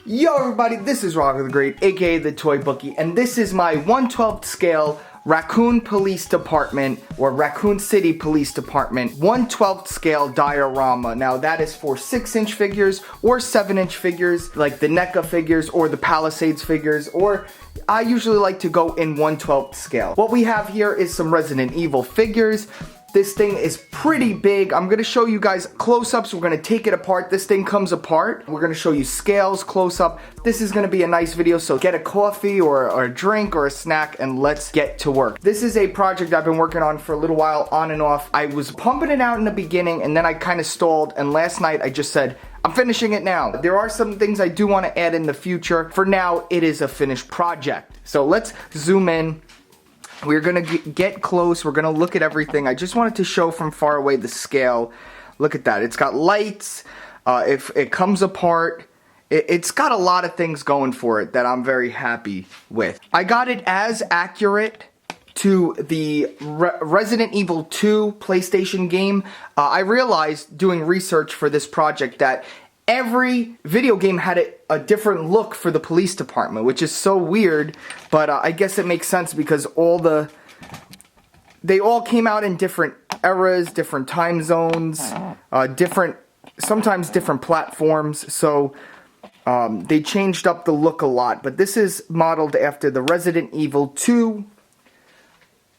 Yo everybody, this is Rocco the Great, aka the Toy Bookie, and this is my 1/12 scale Raccoon Police Department, or Raccoon City Police Department, 1/12 scale diorama. Now that is for 6-inch figures or 7-inch figures, like the Neca figures or the Palisades figures, or I usually like to go in 1/12 scale. What we have here is some Resident Evil figures. This thing is pretty big. I'm gonna show you guys close-ups. We're gonna take it apart. This thing comes apart. We're gonna show you scales, close-up. This is gonna be a nice video, so get a coffee or a drink or a snack and let's get to work. This is a project I've been working on for a little while, on and off. I was pumping it out in the beginning and then I kind of stalled, and last night I just said, I'm finishing it now. There are some things I do want to add in the future. For now, it is a finished project. So let's zoom in. We're gonna get close, we're gonna look at everything. I just wanted to show from far away the scale. Look at that, it's got lights, if it comes apart, it's got a lot of things going for it that I'm very happy with. I got it as accurate to the Resident Evil 2 PlayStation game. I realized doing research for this project that every video game had a different look for the police department, which is so weird, but I guess it makes sense because they all came out in different eras, different time zones, sometimes different platforms, so they changed up the look a lot. But this is modeled after the Resident Evil 2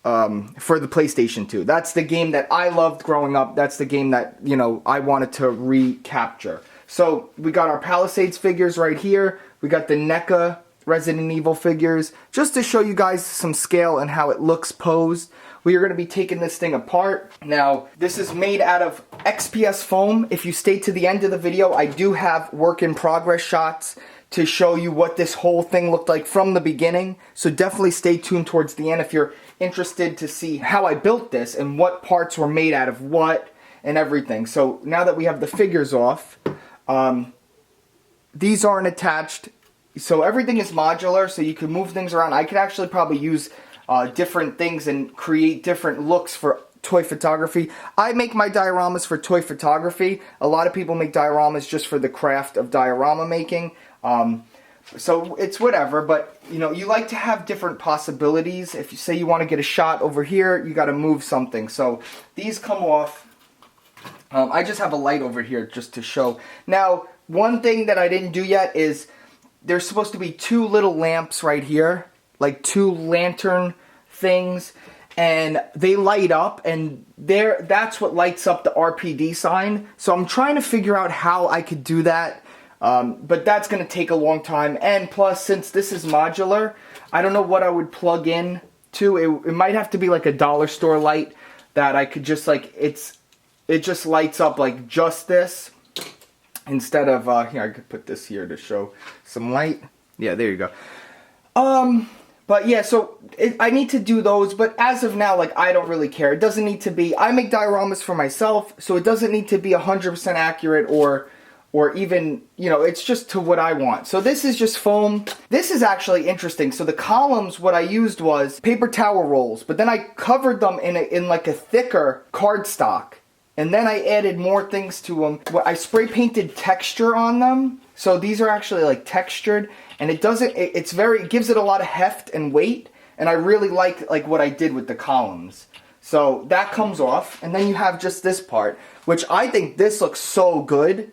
for the PlayStation 2. That's the game that I loved growing up. That's the game that, you know, I wanted to recapture. So we got our Palisades figures right here. We got the Neca Resident Evil figures. Just to show you guys some scale and how it looks posed, we are going to be taking this thing apart. Now, this is made out of XPS foam. If you stay to the end of the video, I do have work in progress shots to show you what this whole thing looked like from the beginning. So definitely stay tuned towards the end if you're interested to see how I built this and what parts were made out of what and everything. So now that we have the figures off, these aren't attached, so everything is modular, so you can move things around. I could actually probably use different things and create different looks for toy photography. I make my dioramas for toy photography. A lot of people make dioramas just for the craft of diorama making. So it's whatever, but you know, you like to have different possibilities. If you say you want to get a shot over here, you got to move something. So these come off. I just have a light over here just to show. Now, one thing that I didn't do yet is there's supposed to be 2 little lamps right here, like 2 lantern things, and they light up, and that's what lights up the RPD sign. So I'm trying to figure out how I could do that, but that's going to take a long time. And plus, since this is modular, I don't know what I would plug in to. It might have to be like a dollar store light that I could just like, it just lights up like just this, instead of, here, I could put this here to show some light. Yeah, there you go. But yeah, so I need to do those, but as of now, like, I don't really care. It doesn't need to be, I make dioramas for myself, so it doesn't need to be 100% accurate or even, you know, it's just to what I want. So this is just foam. This is actually interesting. So the columns, what I used was paper towel rolls, but then I covered them in like a thicker cardstock. And then I added more things to them. I spray painted texture on them. So these are actually like textured, and it gives it a lot of heft and weight. And I really like what I did with the columns. So that comes off, and then you have just this part, which I think this looks so good.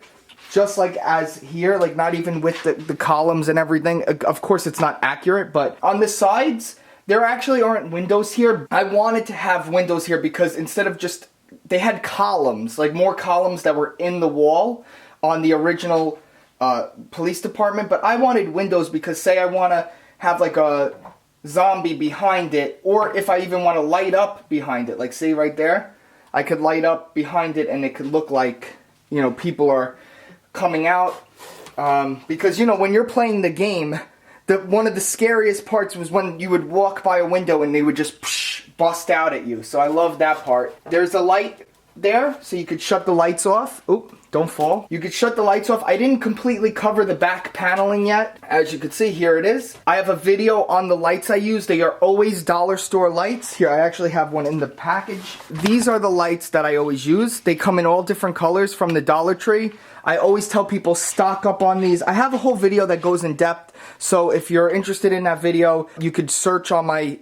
Just like as here, like not even with the columns and everything. Of course it's not accurate, but on the sides, there actually aren't windows here. I wanted to have windows here because instead of just, they had columns, like more columns that were in the wall on the original police department, but I wanted windows because say I want to have like a zombie behind it, or if I even want to light up behind it, like say right there, I could light up behind it and it could look like, you know, people are coming out, because, you know, when you're playing the game, one of the scariest parts was when you would walk by a window and they would just bust out at you. So I love that part. There's a light there, so you could shut the lights off. Oop, don't fall. You could shut the lights off. I didn't completely cover the back paneling yet. As you can see, here it is. I have a video on the lights I use. They are always dollar store lights. Here, I actually have one in the package. These are the lights that I always use. They come in all different colors from the Dollar Tree. I always tell people stock up on these. I have a whole video that goes in depth, so if you're interested in that video, you could search on my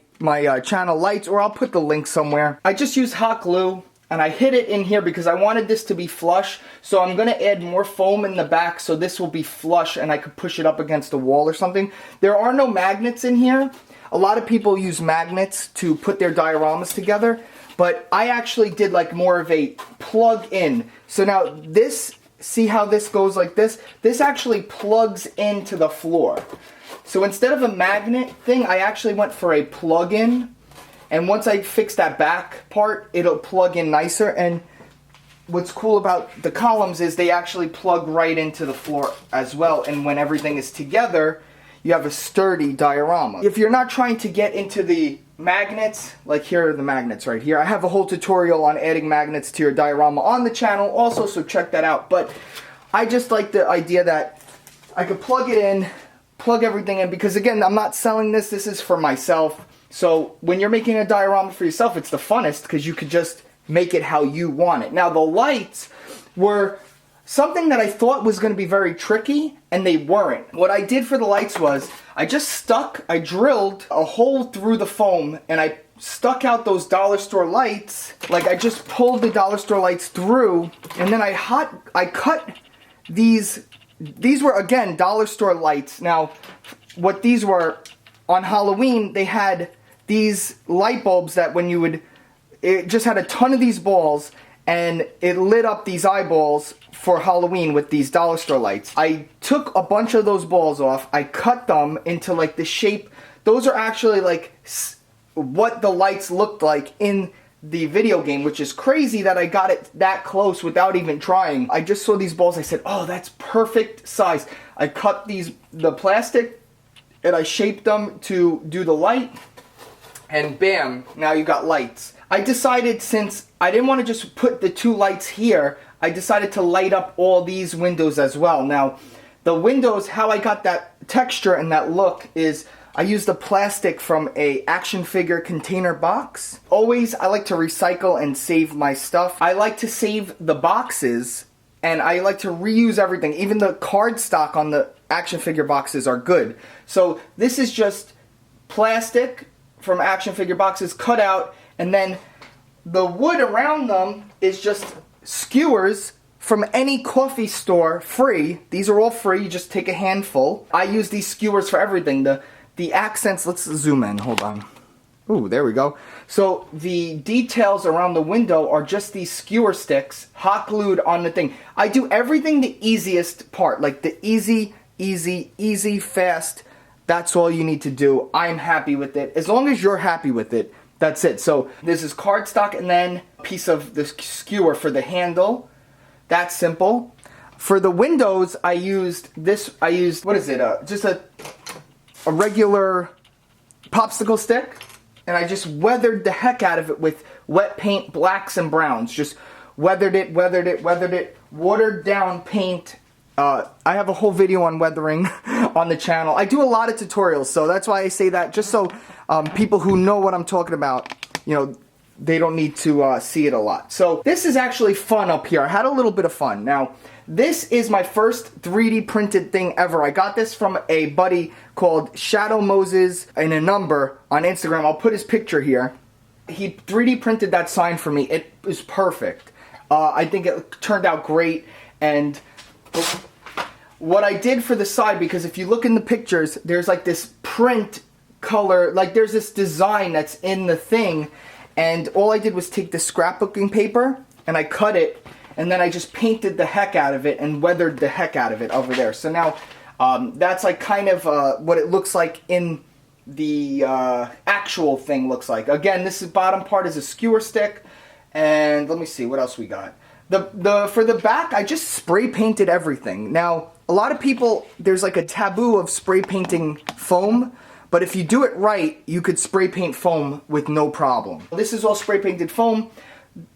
channel lights, or I'll put the link somewhere. I just use hot glue, and I hid it in here because I wanted this to be flush, so I'm gonna add more foam in the back so this will be flush and I could push it up against a wall or something. There are no magnets in here. A lot of people use magnets to put their dioramas together, but I actually did like more of a plug-in. So now this, see how this goes like this? This actually plugs into the floor. So instead of a magnet thing, I actually went for a plug-in. And once I fix that back part, it'll plug in nicer. And what's cool about the columns is they actually plug right into the floor as well. And when everything is together, you have a sturdy diorama. If you're not trying to get into the magnets, like here are the magnets right here. I have a whole tutorial on adding magnets to your diorama on the channel also, so check that out. But I just like the idea that I could plug it in, plug everything in, because again, I'm not selling this. This is for myself. So when you're making a diorama for yourself, it's the funnest because you could just make it how you want it. Now the lights were something that I thought was going to be very tricky, and they weren't. What I did for the lights was I drilled a hole through the foam, and I stuck out those dollar store lights. Like I just pulled the dollar store lights through, and then I cut these. These were again dollar store lights. Now, what these were on Halloween, they had these light bulbs that when you would, it just had a ton of these balls, and it lit up these eyeballs for Halloween with these dollar store lights. I took a bunch of those balls off, I cut them into like the shape. Those are actually like what the lights looked like in the video game, which is crazy that I got it that close without even trying. I just saw these balls, I said, oh, that's perfect size. I cut the plastic, and I shaped them to do the light, and bam, now you got lights. I decided, since I didn't want to just put the two lights here, I decided to light up all these windows as well. Now, the windows, how I got that texture and that look is I used the plastic from a action figure container box. Always, I like to recycle and save my stuff. I like to save the boxes, and I like to reuse everything. Even the cardstock on the action figure boxes are good. So this is just plastic from action figure boxes cut out, and then the wood around them is just skewers from any coffee store, free. These are all free, you just take a handful. I use these skewers for everything. The accents, let's zoom in, hold on. Ooh, there we go. So the details around the window are just these skewer sticks hot glued on the thing. I do everything the easiest part, like the easy, fast. That's all you need to do. I'm happy with it. As long as you're happy with it, that's it. So this is cardstock and then a piece of the skewer for the handle. That's simple. For the windows, I used, what is it? Just a regular popsicle stick. And I just weathered the heck out of it with wet paint, blacks and browns. Just weathered it, watered down paint. I have a whole video on weathering on the channel. I do a lot of tutorials, so that's why I say that, just so people who know what I'm talking about, you know, they don't need to see it a lot. So this is actually fun up here. I had a little bit of fun. Now, this is my first 3D printed thing ever. I got this from a buddy called Shadow Moses in a number on Instagram. I'll put his picture here. He 3D printed that sign for me. It was perfect. I think it turned out great. And what I did for the side, because if you look in the pictures, there's like this print color, like there's this design that's in the thing, and all I did was take the scrapbooking paper and I cut it, and then I just painted the heck out of it and weathered the heck out of it over there. So now that's like kind of what it looks like in the actual thing looks like. Again, this bottom part is a skewer stick, and let me see what else we got. For the back, I just spray painted everything. Now, a lot of people, there's like a taboo of spray painting foam, but if you do it right, you could spray paint foam with no problem. This is all spray painted foam.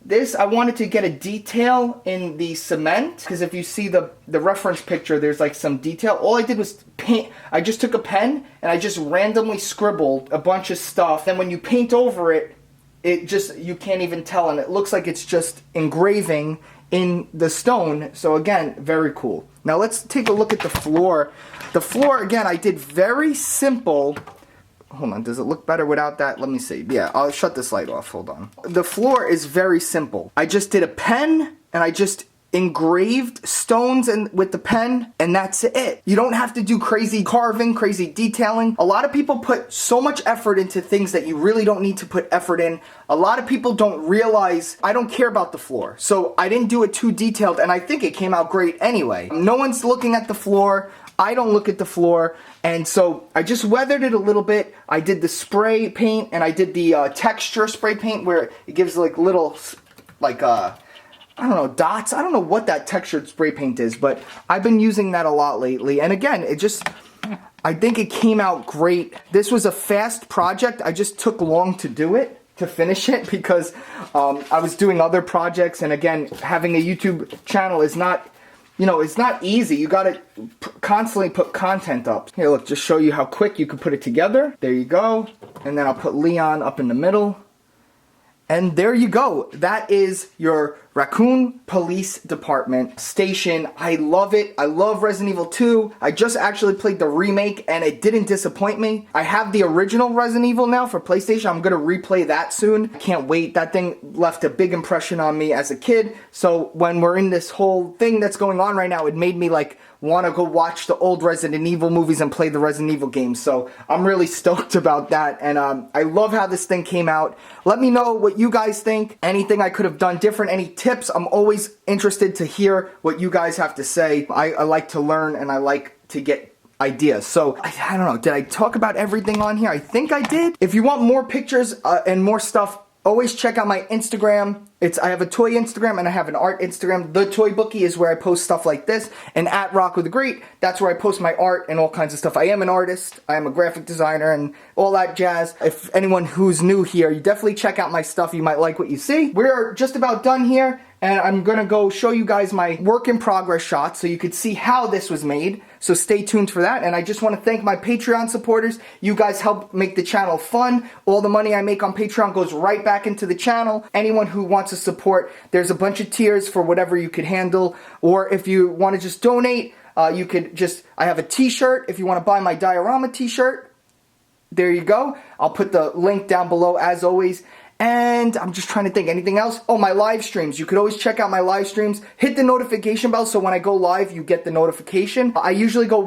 This, I wanted to get a detail in the cement, because if you see the reference picture, there's like some detail. All I did was paint. I just took a pen and I just randomly scribbled a bunch of stuff. Then when you paint over it, it just, you can't even tell, and it looks like it's just engraving in the stone. So again, very cool. Now let's take a look at the floor. The floor, again, I did very simple. Hold on, does it look better without that? Let me see. Yeah, I'll shut this light off. Hold on. The floor is very simple. I just did a pen and I just engraved stones and with the pen, and that's it. You don't have to do crazy carving, crazy detailing. A lot of people put so much effort into things that you really don't need to put effort in. A lot of people don't realize I don't care about the floor. So I didn't do it too detailed, and I think it came out great anyway. No one's looking at the floor. I don't look at the floor, and so I just weathered it a little bit. I did the spray paint, and I did the texture spray paint where it gives like little, like I don't know, dots. I don't know what that textured spray paint is, but I've been using that a lot lately. And again, it just, I think it came out great. This was a fast project. I just took long to do it, to finish it, because I was doing other projects, and again, having a YouTube channel is not, you know, it's not easy. You gotta constantly put content up. Here, look, just show you how quick you can put it together. There you go. And then I'll put Leon up in the middle. And there you go. That is your Raccoon Police Department station. I love it. I love Resident Evil 2. I just actually played the remake and it didn't disappoint me. I have the original Resident Evil now for PlayStation. I'm gonna replay that soon. I can't wait. That thing left a big impression on me as a kid. So when we're in this whole thing that's going on right now, it made me like want to go watch the old Resident Evil movies and play the Resident Evil games. So I'm really stoked about that, and I love how this thing came out. Let me know what you guys think. Anything I could have done different, any tips. I'm always interested to hear what you guys have to say. I like to learn, and I like to get ideas. So I don't know, did I talk about everything on here? I think I did. If you want more pictures and more stuff, always check out my Instagram. I have a toy Instagram and I have an art Instagram. The Toy Bookie is where I post stuff like this. And at ROCCOTHEGREAT, that's where I post my art and all kinds of stuff. I am an artist. I am a graphic designer and all that jazz. If anyone who's new here, you definitely check out my stuff. You might like what you see. We're just about done here. And I'm gonna go show you guys my work in progress shots so you could see how this was made. So stay tuned for that. And I just wanna thank my Patreon supporters. You guys help make the channel fun. All the money I make on Patreon goes right back into the channel. Anyone who wants to support, there's a bunch of tiers for whatever you could handle. Or if you wanna just donate, you could just, I have a t-shirt. If you wanna buy my Diorama t-shirt, there you go. I'll put the link down below as always. And I'm just trying to think, anything else? Oh, my live streams. You could always check out my live streams. Hit the notification bell so when I go live, you get the notification. I usually go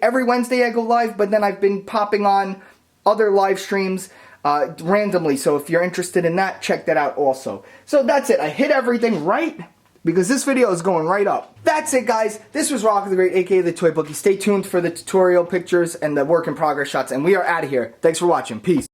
every Wednesday I go live, but then I've been popping on other live streams randomly. So if you're interested in that, check that out also. So that's it. I hit everything right because this video is going right up. That's it, guys. This was ROCCOTHEGREAT, aka the Toy Bookie. Stay tuned for the tutorial pictures and the work in progress shots, and we are out of here. Thanks for watching. Peace.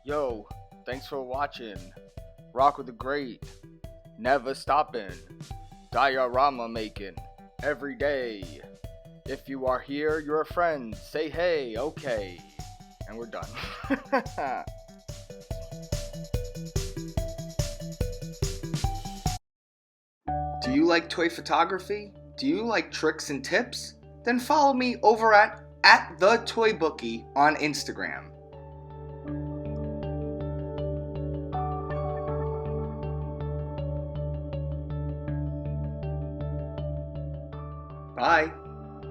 Yo, thanks for watching. ROCCOTHEGREAT, never stopping. Diorama making, every day. If you are here, you're a friend. Say hey, okay. And we're done. Do you like toy photography? Do you like tricks and tips? Then follow me over at at The Toy Bookie on Instagram. Bye.